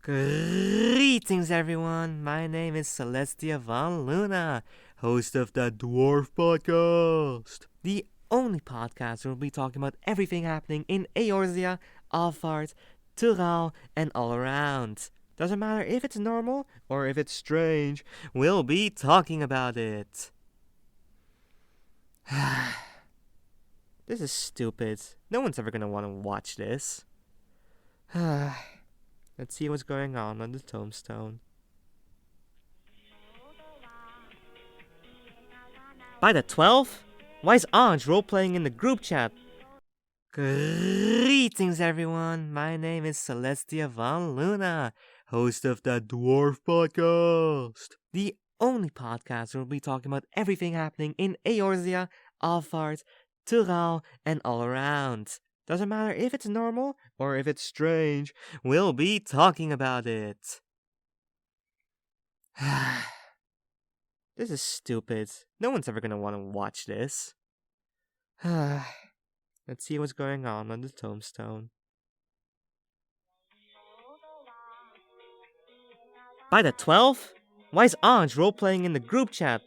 Greetings, everyone. My name is Celestia Von Luna, host of the Dwarf Podcast. The only podcast where we'll be talking about everything happening in Eorzea, Alphard, Tural, and all around. Doesn't matter if it's normal or if it's strange, we'll be talking about it. This is stupid. No one's ever gonna want to watch this. Let's see what's going on the tombstone. By the 12th? Why is Ange role-playing in the group chat? Greetings, everyone. My name is Celestia Von Luna, host of the Dwarf Podcast. The only podcast where we'll be talking about everything happening in Eorzea, Alphard, Tural, and all around. Doesn't matter if it's normal or if it's strange, we'll be talking about it. This is stupid. No one's ever gonna want to watch this. Let's see what's going on the tombstone. By the 12th? Why is Ange role-playing in the group chat?